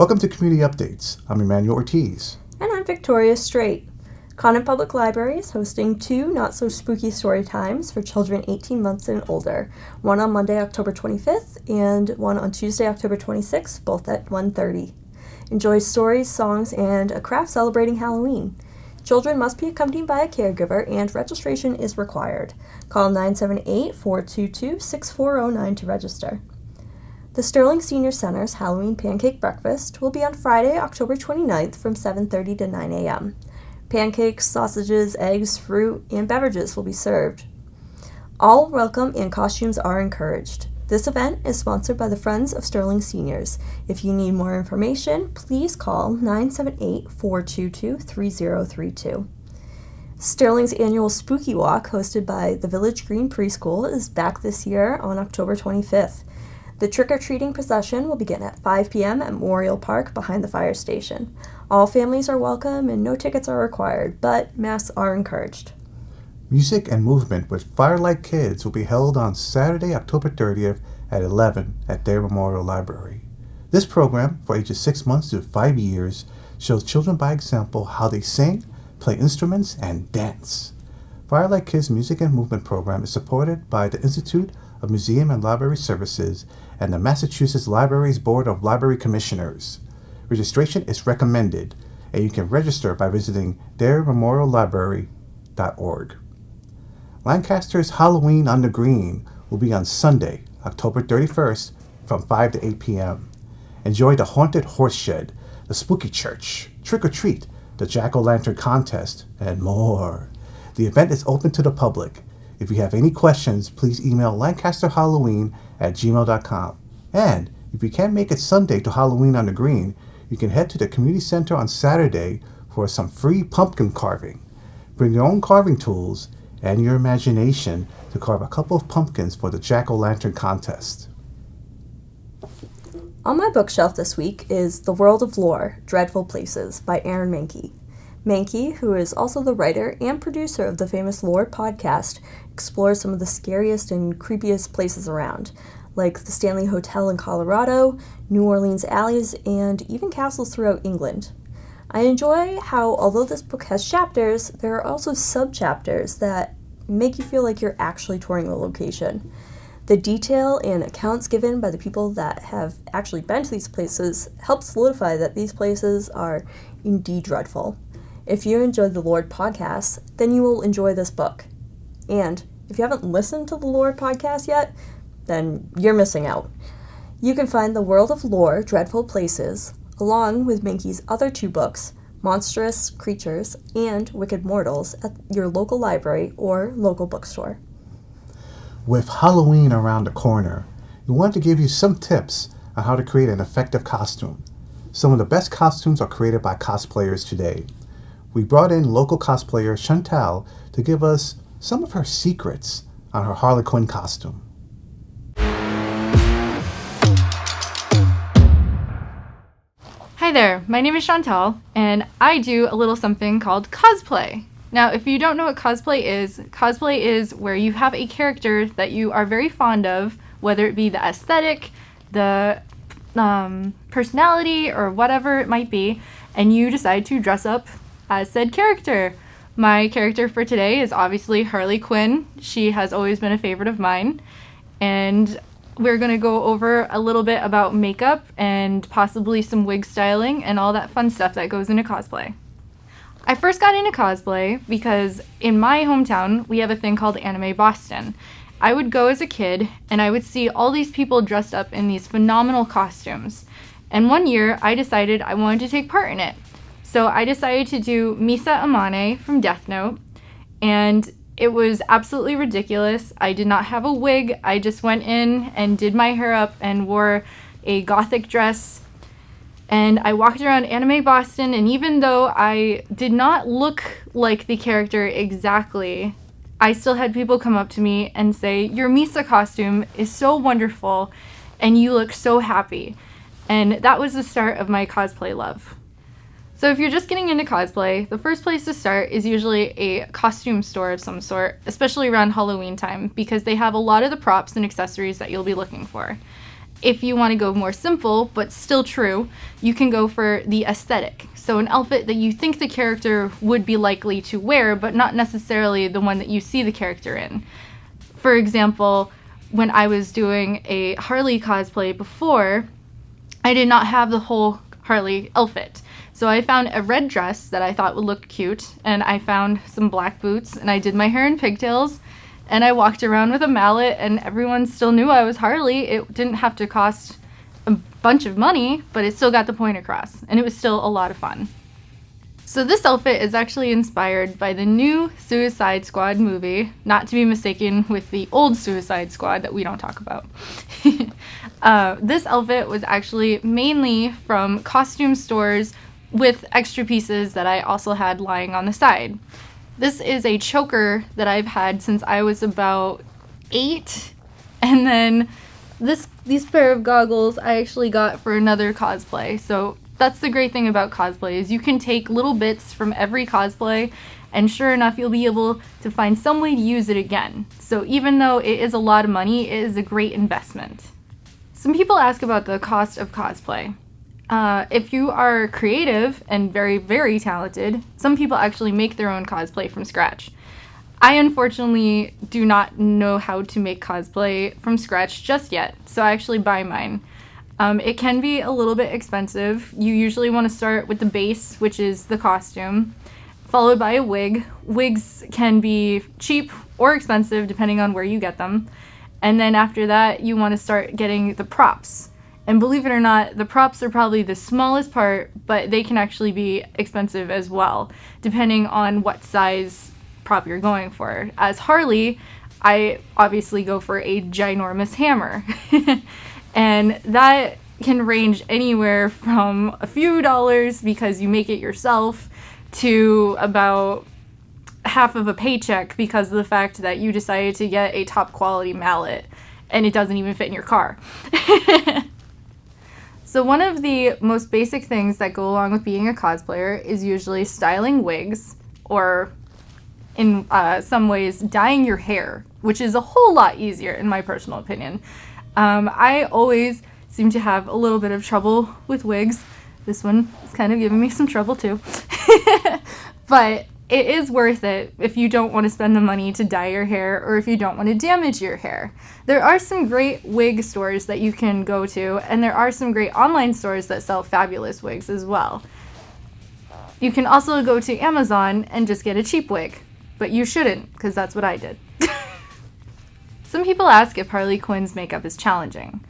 Welcome to Community Updates. I'm Emmanuel Ortiz. And I'm Victoria Strait. Conant Public Library is hosting 2 not-so-spooky story times for children 18 months and older, one on Monday, October 25th, and one on Tuesday, October 26th, both at 1:30. Enjoy stories, songs, and a craft celebrating Halloween. Children must be accompanied by a caregiver, and registration is required. Call 978-422-6409 to register. The Sterling Senior Center's Halloween Pancake Breakfast will be on Friday, October 29th from 7:30 to 9 a.m. Pancakes, sausages, eggs, fruit, and beverages will be served. All welcome and costumes are encouraged. This event is sponsored by the Friends of Sterling Seniors. If you need more information, please call 978-422-3032. Sterling's annual Spooky Walk, hosted by the Village Green Preschool, is back this year on October 25th. The trick-or-treating procession will begin at 5 p.m. at Memorial Park behind the fire station. All families are welcome and no tickets are required, but masks are encouraged. Music and movement with Firelight Kids will be held on Saturday, October 30th at 11 at Dare Memorial Library. This program, for ages 6 months to 5 years, shows children by example how they sing, play instruments, and dance. Firelight Kids Music and Movement program is supported by the Institute of Museum and Library Services and the Massachusetts Libraries Board of Library Commissioners. Registration is recommended, and you can register by visiting darememoriallibrary.org. Lancaster's Halloween on the Green will be on Sunday, October 31st from 5 to 8 p.m. Enjoy the Haunted Horse Shed, the Spooky Church, Trick or Treat, the Jack-O-Lantern Contest, and more. The event is open to the public. If you have any questions, please email lancasterhalloween@gmail.com. And if you can't make it Sunday to Halloween on the Green, you can head to the community center on Saturday for some free pumpkin carving. Bring your own carving tools and your imagination to carve a couple of pumpkins for the Jack-O-Lantern Contest. On my bookshelf this week is The World of Lore, Dreadful Places by Aaron Mahnke. Mahnke, who is also the writer and producer of the famous Lore podcast, explores some of the scariest and creepiest places around, like the Stanley Hotel in Colorado, New Orleans alleys, and even castles throughout England. I enjoy how, although this book has chapters, there are also sub-chapters that make you feel like you're actually touring the location. The detail and accounts given by the people that have actually been to these places help solidify that these places are indeed dreadful. If you enjoyed the Lore podcast, then you will enjoy this book. And if you haven't listened to the Lore podcast yet, then you're missing out. You can find The World of Lore, Dreadful Places, along with Mahnke's other 2 books, Monstrous Creatures and Wicked Mortals, at your local library or local bookstore. With Halloween around the corner, we want to give you some tips on how to create an effective costume. Some of the best costumes are created by cosplayers today. We brought in local cosplayer Shantel to give us some of her secrets on her Harley Quinn costume. Hi there, my name is Shantel, and I do a little something called cosplay. Now, if you don't know what cosplay is where you have a character that you are very fond of, whether it be the aesthetic, the personality, or whatever it might be, and you decide to dress up as said character. My character for today is obviously Harley Quinn. She has always been a favorite of mine, and we're going to go over a little bit about makeup and possibly some wig styling and all that fun stuff that goes into cosplay. I first got into cosplay because in my hometown we have a thing called Anime Boston. I would go as a kid and I would see all these people dressed up in these phenomenal costumes. And one year I decided I wanted to take part in it. So I decided to do Misa Amane from Death Note, and it was absolutely ridiculous. I did not have a wig. I just went in and did my hair up and wore a gothic dress. And I walked around Anime Boston, and even though I did not look like the character exactly, I still had people come up to me and say, "Your Misa costume is so wonderful, and you look so happy." And that was the start of my cosplay love. So if you're just getting into cosplay, the first place to start is usually a costume store of some sort, especially around Halloween time, because they have a lot of the props and accessories that you'll be looking for. If you want to go more simple, but still true, you can go for the aesthetic. So an outfit that you think the character would be likely to wear, but not necessarily the one that you see the character in. For example, when I was doing a Harley cosplay before, I did not have the whole Harley outfit. So I found a red dress that I thought would look cute, and I found some black boots, and I did my hair in pigtails, and I walked around with a mallet, and everyone still knew I was Harley. It didn't have to cost a bunch of money, but it still got the point across, and it was still a lot of fun. So this outfit is actually inspired by the new Suicide Squad movie, not to be mistaken with the old Suicide Squad that we don't talk about. This outfit was actually mainly from costume stores with extra pieces that I also had lying on the side. This is a choker that I've had since I was about 8, and then these pair of goggles I actually got for another cosplay. So that's the great thing about cosplay, is you can take little bits from every cosplay, and sure enough, you'll be able to find some way to use it again. So even though it is a lot of money, it is a great investment. Some people ask about the cost of cosplay. If you are creative and very, very talented, some people actually make their own cosplay from scratch. I unfortunately do not know how to make cosplay from scratch just yet, so I actually buy mine. It can be a little bit expensive. You usually want to start with the base, which is the costume, followed by a wig. Wigs can be cheap or expensive depending on where you get them. And then after that, you want to start getting the props. And believe it or not, the props are probably the smallest part, but they can actually be expensive as well, depending on what size prop you're going for. As Harley, I obviously go for a ginormous hammer. And that can range anywhere from a few dollars because you make it yourself to about half of a paycheck because of the fact that you decided to get a top quality mallet and it doesn't even fit in your car. So one of the most basic things that go along with being a cosplayer is usually styling wigs, or in some ways dyeing your hair, which is a whole lot easier in my personal opinion. I always seem to have a little bit of trouble with wigs. This one is kind of giving me some trouble too. But it is worth it if you don't want to spend the money to dye your hair, or if you don't want to damage your hair. There are some great wig stores that you can go to, and there are some great online stores that sell fabulous wigs as well. You can also go to Amazon and just get a cheap wig, but you shouldn't, because that's what I did. Some people ask if Harley Quinn's makeup is challenging.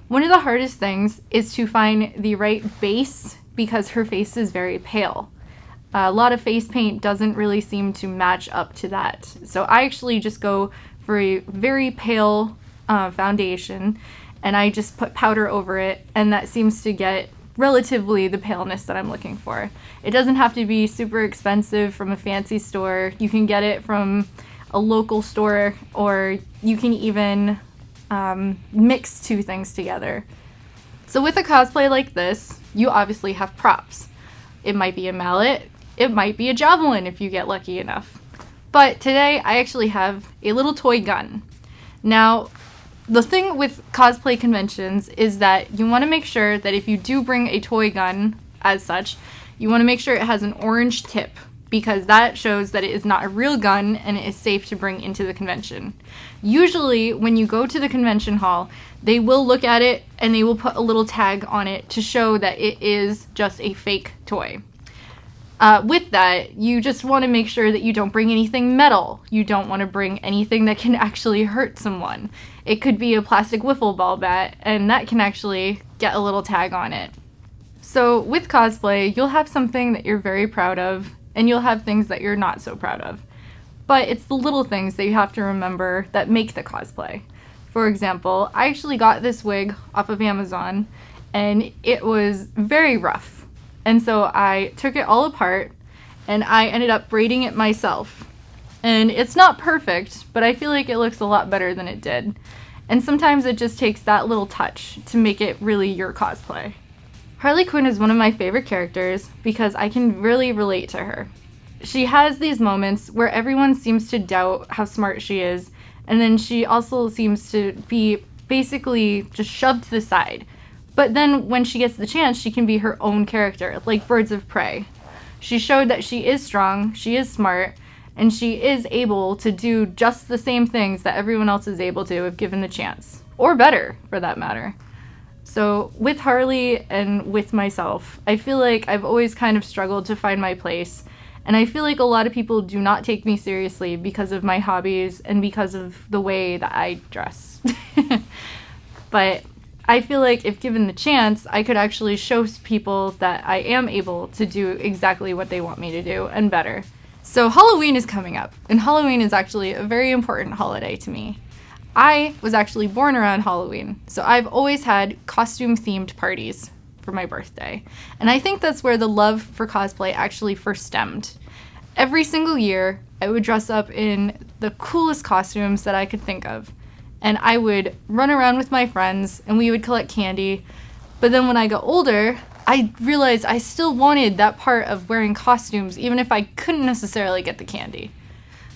One of the hardest things is to find the right base because her face is very pale. A lot of face paint doesn't really seem to match up to that. So I actually just go for a very pale foundation, and I just put powder over it, and that seems to get relatively the paleness that I'm looking for. It doesn't have to be super expensive from a fancy store. You can get it from a local store, or you can even mix two things together. So with a cosplay like this, you obviously have props. It might be a mallet, it might be a javelin if you get lucky enough. But today I actually have a little toy gun. Now, the thing with cosplay conventions is that you want to make sure that if you do bring a toy gun as such, you want to make sure it has an orange tip, because that shows that it is not a real gun and it is safe to bring into the convention. Usually, when you go to the convention hall, they will look at it and they will put a little tag on it to show that it is just a fake toy. With that, you just want to make sure that you don't bring anything metal. You don't want to bring anything that can actually hurt someone. It could be a plastic wiffle ball bat, and that can actually get a little tag on it. So with cosplay, you'll have something that you're very proud of, and you'll have things that you're not so proud of. But it's the little things that you have to remember that make the cosplay. For example, I actually got this wig off of Amazon, and it was very rough. And so I took it all apart, and I ended up braiding it myself. And it's not perfect, but I feel like it looks a lot better than it did. And sometimes it just takes that little touch to make it really your cosplay. Harley Quinn is one of my favorite characters because I can really relate to her. She has these moments where everyone seems to doubt how smart she is, and then she also seems to be basically just shoved to the side. But then when she gets the chance, she can be her own character, like Birds of Prey. She showed that she is strong, she is smart, and she is able to do just the same things that everyone else is able to if given the chance. Or better, for that matter. So with Harley and with myself, I feel like I've always kind of struggled to find my place. And I feel like a lot of people do not take me seriously because of my hobbies and because of the way that I dress. But I feel like if given the chance, I could actually show people that I am able to do exactly what they want me to do and better. So Halloween is coming up, and Halloween is actually a very important holiday to me. I was actually born around Halloween, so I've always had costume-themed parties for my birthday. And I think that's where the love for cosplay actually first stemmed. Every single year, I would dress up in the coolest costumes that I could think of. And I would run around with my friends, and we would collect candy. But then when I got older, I realized I still wanted that part of wearing costumes, even if I couldn't necessarily get the candy.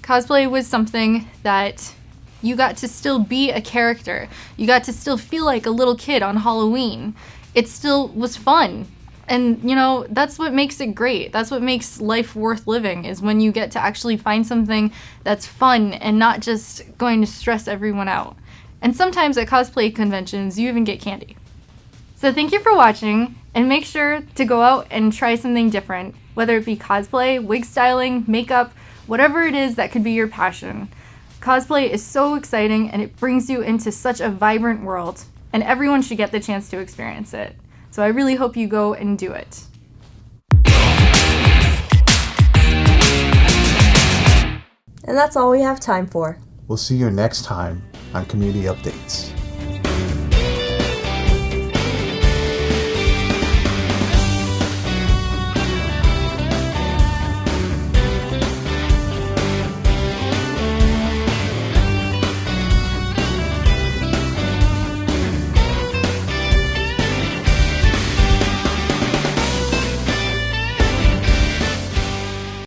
Cosplay was something that you got to still be a character. You got to still feel like a little kid on Halloween. It still was fun. And, you know, that's what makes it great. That's what makes life worth living, is when you get to actually find something that's fun and not just going to stress everyone out. And sometimes at cosplay conventions, you even get candy. So thank you for watching, and make sure to go out and try something different, whether it be cosplay, wig styling, makeup, whatever it is that could be your passion. Cosplay is so exciting, and it brings you into such a vibrant world, and everyone should get the chance to experience it. So I really hope you go and do it. And that's all we have time for. We'll see you next time on Community Updates.